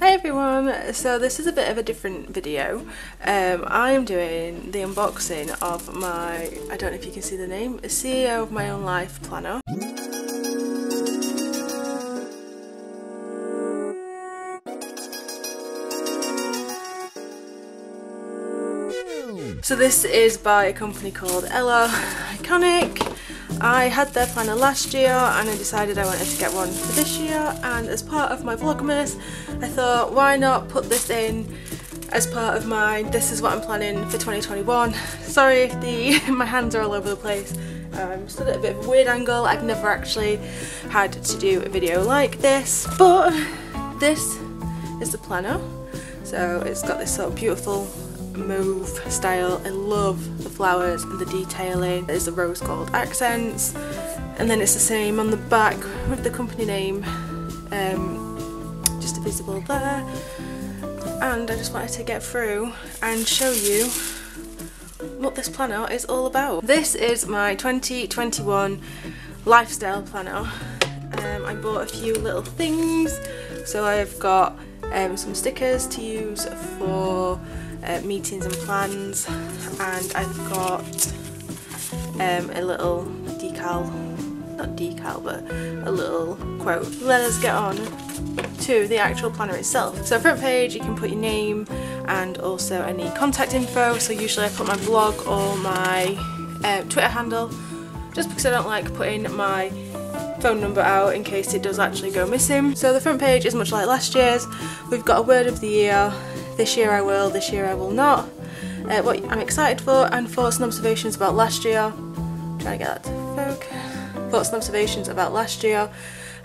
Hi everyone, so this is a bit of a different video. I'm doing the unboxing of my, I don't know if you can see the name, a CEO of My Own Life planner. So this is by a company called Ella Iconic. I had their planner last year and I decided I wanted to get one for this year, and as part of my Vlogmas I thought why not put this in as part of my this is what I'm planning for 2021. Sorry if my hands are all over the place. I'm stood at a bit of a weird angle. I've never actually had to do a video like this, but this is the planner. So it's got this sort of beautiful mauve style. I love the flowers and the detailing. There's the rose gold accents, and then it's the same on the back with the company name just visible there. And I just wanted to get through and show you what this planner is all about. This is my 2021 lifestyle planner. I bought a few little things. So I've got some stickers to use for meetings and plans, and I've got a little decal, not decal but a little quote. Let us get on to the actual planner itself. So front page you can put your name and also any contact info. So usually I put my blog or my Twitter handle, just because I don't like putting my phone number out in case it does actually go missing. So the front page is much like last year's. We've got a word of the year. This year I will, this year I will not. What I'm excited for, and thoughts and observations about last year. I'm trying to get that to focus. Thoughts and observations about last year.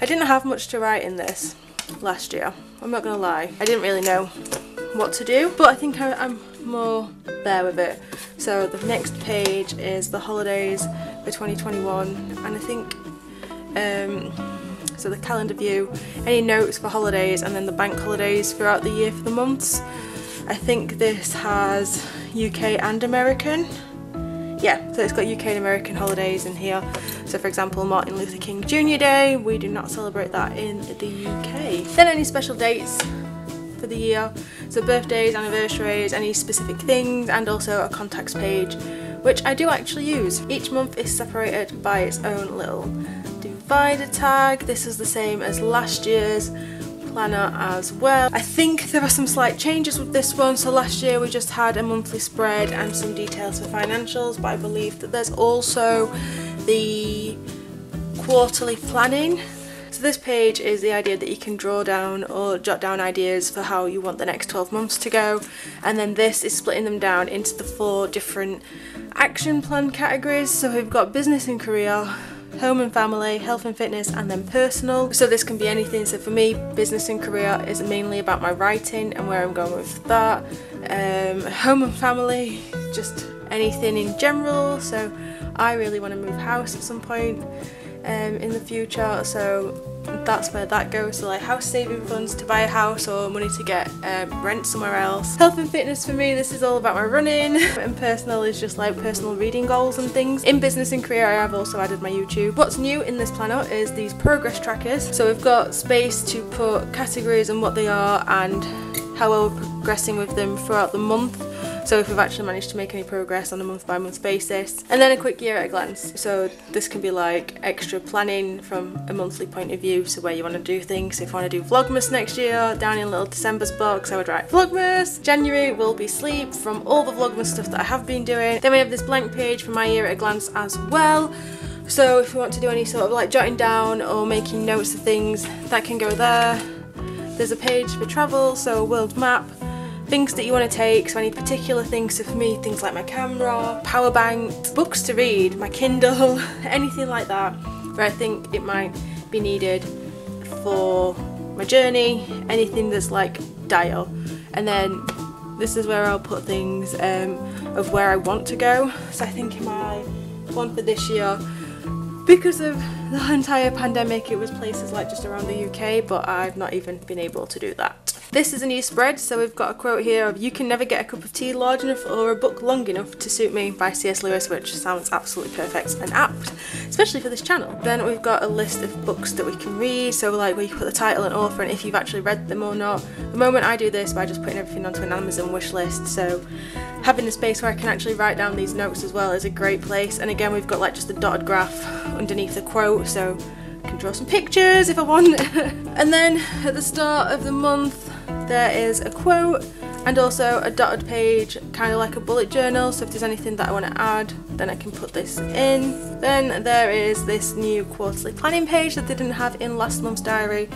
I didn't have much to write in this last year. I'm not gonna lie. I didn't really know what to do, but I think I'm more there with it. So the next page is the holidays for 2021, and I think so the calendar view, any notes for holidays, and then the bank holidays throughout the year for the months. I think this has UK and American. Yeah, so it's got UK and American holidays in here. So for example, Martin Luther King Jr. Day, we do not celebrate that in the UK. Then any special dates for the year, so birthdays, anniversaries, any specific things, and also a contacts page, which I do actually use. Each month is separated by its own little divider tag. This is the same as last year's planner as well. I think there are some slight changes with this one. So last year we just had a monthly spread and some details for financials, but I believe that there's also the quarterly planning. So this page is the idea that you can draw down or jot down ideas for how you want the next 12 months to go, and then this is splitting them down into the 4 different action plan categories. So we've got business and career, home and family, health and fitness, and then personal. So this can be anything. So for me, business and career is mainly about my writing and where I'm going with that. Home and family, just anything in general. So I really want to move house at some point in the future, so that's where that goes. So like house saving funds to buy a house or money to get rent somewhere else. Health and fitness for me, this is all about my running, and personal is just like personal reading goals and things. In business and career I have also added my YouTube. What's new in this planner is these progress trackers. So we've got space to put categories and what they are and how well we're progressing with them throughout the month. So if we've actually managed to make any progress on a month by month basis. And then a quick year at a glance. So this can be like extra planning from a monthly point of view, so where you want to do things. So if you want to do Vlogmas next year, down in little December's box I would write Vlogmas. January will be sleep from all the Vlogmas stuff that I have been doing. Then we have this blank page for my year at a glance as well. So if you want to do any sort of like jotting down or making notes of things, that can go there. There's a page for travel, so a world map. Things that you want to take, so any particular things. So for me, things like my camera, power bank, books to read, my Kindle, anything like that where I think it might be needed for my journey, anything that's like dire. And then this is where I'll put things of where I want to go. So I think in my one for this year, because of the entire pandemic, it was places like just around the UK, but I've not even been able to do that. This is a new spread, so we've got a quote here of "You can never get a cup of tea large enough or a book long enough to suit me" by C.S. Lewis, which sounds absolutely perfect and apt. especially for this channel. Then we've got a list of books that we can read, so like where you put the title and author and if you've actually read them or not. At the moment I do this by just putting everything onto an Amazon wish list, so having a space where I can actually write down these notes as well is a great place. And again, we've got like just a dotted graph underneath the quote, so I can draw some pictures if I want. And then at the start of the month there is a quote and also a dotted page, kind of like a bullet journal, so if there's anything that I want to add then I can put this in. Then there is this new quarterly planning page that they didn't have in last month's diary.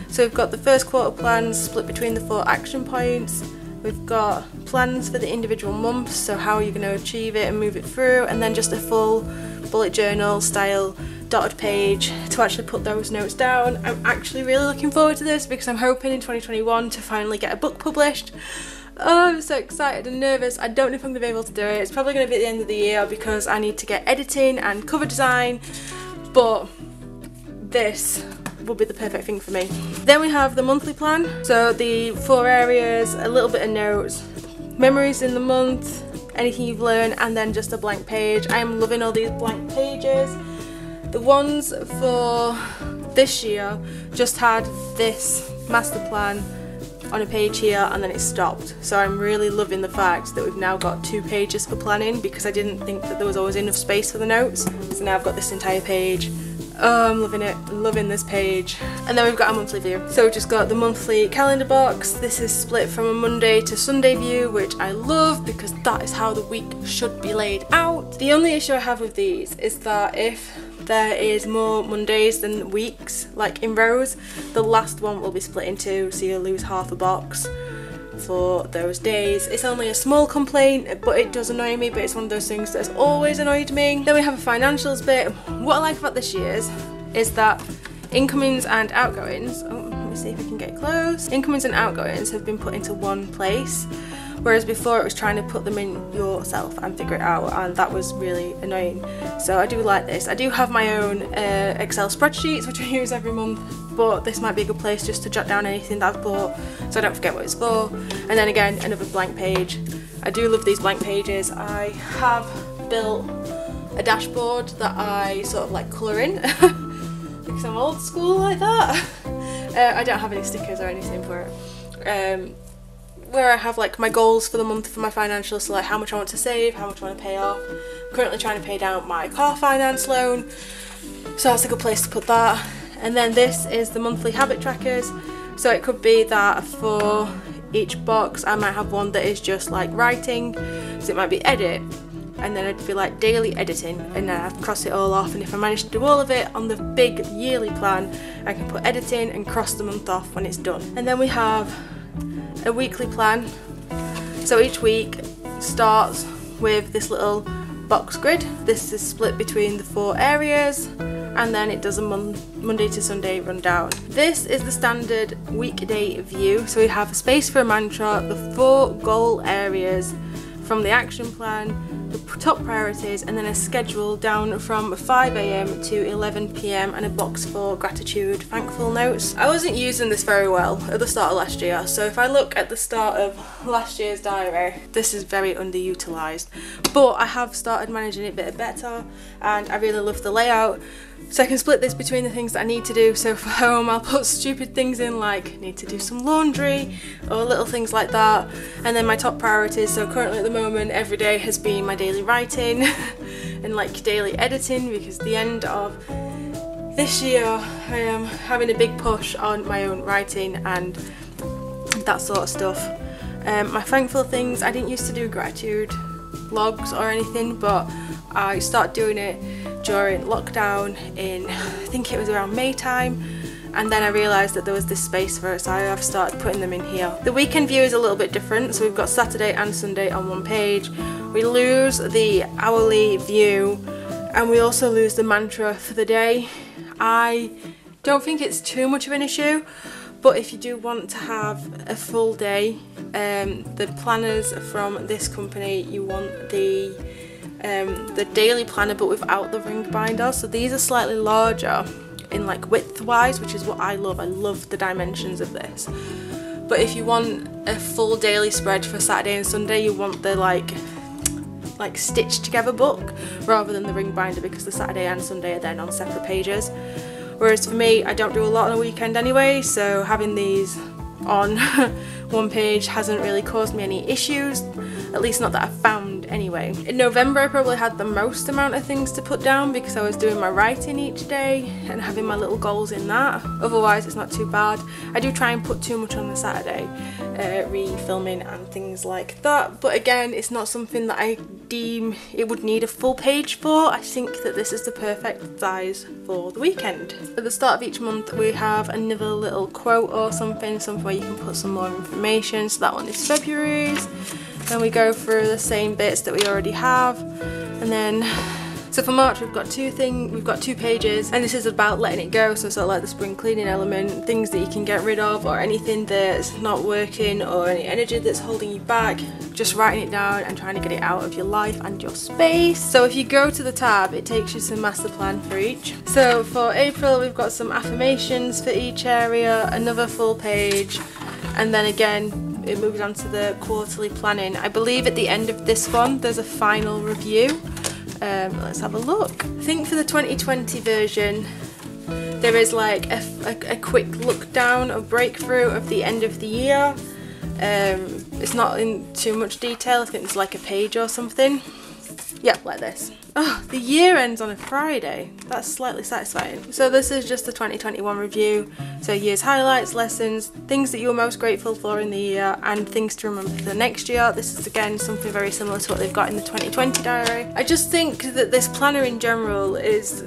So we've got the first quarter plans split between the 4 action points. We've got plans for the individual months, so how are you going to achieve it and move it through, and then just a full bullet journal style dotted page to actually put those notes down. I'm actually really looking forward to this because I'm hoping in 2021 to finally get a book published. Oh, I'm so excited and nervous. I don't know if I'm going to be able to do it. It's probably going to be at the end of the year because I need to get editing and cover design, but this will be the perfect thing for me. Then we have the monthly plan, so the 4 areas, a little bit of notes, memories in the month, anything you've learned, and then just a blank page. I am loving all these blank pages. The ones for this year just had this master plan on a page here and then it stopped, so I'm really loving the fact that we've now got 2 pages for planning because I didn't think that there was always enough space for the notes. So now I've got this entire page. Oh, I'm loving it, I'm loving this page. And then we've got a monthly view. So we've just got the monthly calendar box. This is split from a Monday to Sunday view, which I love because that is how the week should be laid out. The only issue I have with these is that if there is more Mondays than weeks, like in rows, the last one will be split in 2, so you'll lose half a box for those days. It's only a small complaint, but it does annoy me, but it's one of those things that has always annoyed me. Then we have a financials bit. What I like about this year's is that incomings and outgoings, oh, let me see if we can get close. Incomings and outgoings have been put into one place, whereas before it was trying to put them in yourself and figure it out, and that was really annoying. So I do like this. I do have my own Excel spreadsheets which I use every month, but this might be a good place just to jot down anything that I've bought so I don't forget what it's for. And then again, another blank page. I do love these blank pages. I have built a dashboard that I sort of like colour in because I'm old school like that. I don't have any stickers or anything for it. Where I have like my goals for the month for my financials, so like how much I want to save, how much I want to pay off. I'm currently trying to pay down my car finance loan, so that's a good place to put that. And then this is the monthly habit trackers, so it could be that for each box I might have one that is just like writing, so it might be edit, and then it'd be like daily editing, and then I'd cross it all off, and if I manage to do all of it on the big yearly plan, I can put editing and cross the month off when it's done. And then we have a weekly plan, so each week starts with this little box grid. This is split between the 4 areas, and then it does a Monday to Sunday rundown. This is the standard weekday view, so we have a space for a mantra, the 4 goal areas from the action plan, the top priorities, and then a schedule down from 5 AM to 11 PM and a box for gratitude, thankful notes. I wasn't using this very well at the start of last year, so if I look at the start of last year's diary, this is very underutilised, but I have started managing it a bit better and I really love the layout. So I can split this between the things that I need to do. So for home I'll put stupid things in like need to do some laundry or little things like that, and then my top priorities. So currently at the moment every day has been my daily writing and like daily editing, because at the end of this year I am having a big push on my own writing and that sort of stuff. My thankful things, I didn't used to do gratitude logs or anything, but I started doing it during lockdown in, I think it was around May time, and then I realised that there was this space for it, so I've started putting them in here. The weekend view is a little bit different, so we've got Saturday and Sunday on one page. We lose the hourly view and we also lose the mantra for the day. I don't think it's too much of an issue, but if you do want to have a full day, the planners from this company, you want the daily planner but without the ring binder, so these are slightly larger in like width wise, which is what I love. I love the dimensions of this. But if you want a full daily spread for Saturday and Sunday, you want the like like stitched together book rather than the ring binder, because the Saturday and Sunday are then on separate pages. Whereas for me, I don't do a lot on a weekend anyway, so having these on one page hasn't really caused me any issues, at least not that I've found anyway. In November I probably had the most amount of things to put down because I was doing my writing each day and having my little goals in that. Otherwise it's not too bad. I do try and put too much on the Saturday, re-filming and things like that, but again it's not something that I deem it would need a full page for. I think that this is the perfect size for the weekend. At the start of each month we have another little quote or something where you can put some more information. So that one is February's. Then we go through the same bits that we already have, and then so for March we've got two pages, and this is about letting it go, so sort of like the spring cleaning element, things that you can get rid of or anything that's not working or any energy that's holding you back, just writing it down and trying to get it out of your life and your space. So if you go to the tab, it takes you to the master plan for each. So for April we've got some affirmations for each area, another full page, and then again it moves on to the quarterly planning. I believe at the end of this one there's a final review. Let's have a look. I think for the 2020 version there is like a quick look down or breakthrough of the end of the year. It's not in too much detail, I think it's like a page or something. Yeah, like this. Oh, the year ends on a Friday. That's slightly satisfying. So this is just the 2021 review. So year's highlights, lessons, things that you were most grateful for in the year, and things to remember for the next year. This is again something very similar to what they've got in the 2020 diary. I just think that this planner in general it's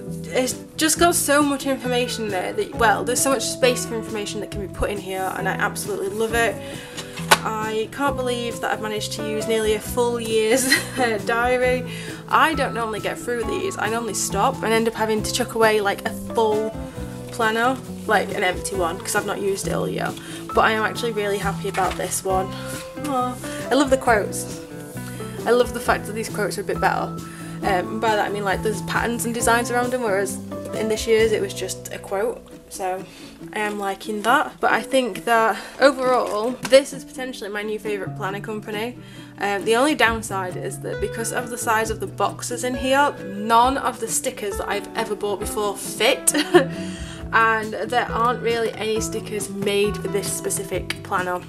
just got so much information there that, well, there's so much space for information that can be put in here, and I absolutely love it. I can't believe that I've managed to use nearly a full year's diary. I don't normally get through these. I normally stop and end up having to chuck away like a full planner, like an empty one, because I've not used it all year. But I am actually really happy about this one. Aww. I love the quotes. I love the fact that these quotes are a bit better. By that I mean like there's patterns and designs around them, whereas in this year's it was just a quote. So I am liking that. But I think that overall this is potentially my new favourite planner company. The only downside is that because of the size of the boxes in here, none of the stickers that I've ever bought before fit. And there aren't really any stickers made for this specific planner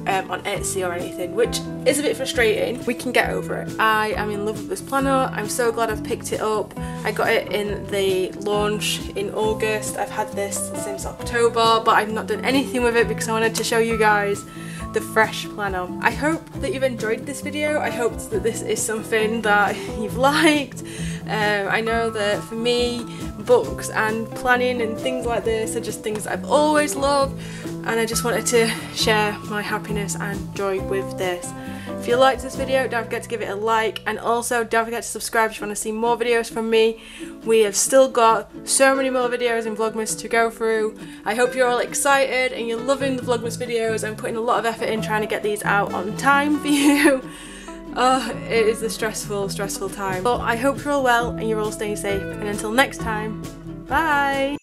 on Etsy or anything, which is a bit frustrating. We can get over it. I am in love with this planner. I'm so glad I've picked it up. I got it in the launch in August. I've had this since October, but I've not done anything with it because I wanted to show you guys the fresh planner. I hope that you've enjoyed this video. I hope that this is something that you've liked. I know that for me, books and planning and things like this are just things I've always loved, and I just wanted to share my happiness and joy with this. If you liked this video, don't forget to give it a like, and also don't forget to subscribe if you want to see more videos from me. We have still got so many more videos in Vlogmas to go through. I hope you're all excited and you're loving the Vlogmas videos. I'm putting a lot of effort in trying to get these out on time for you. Oh, it is a stressful time. But I hope you're all well and you're all staying safe, and until next time, bye!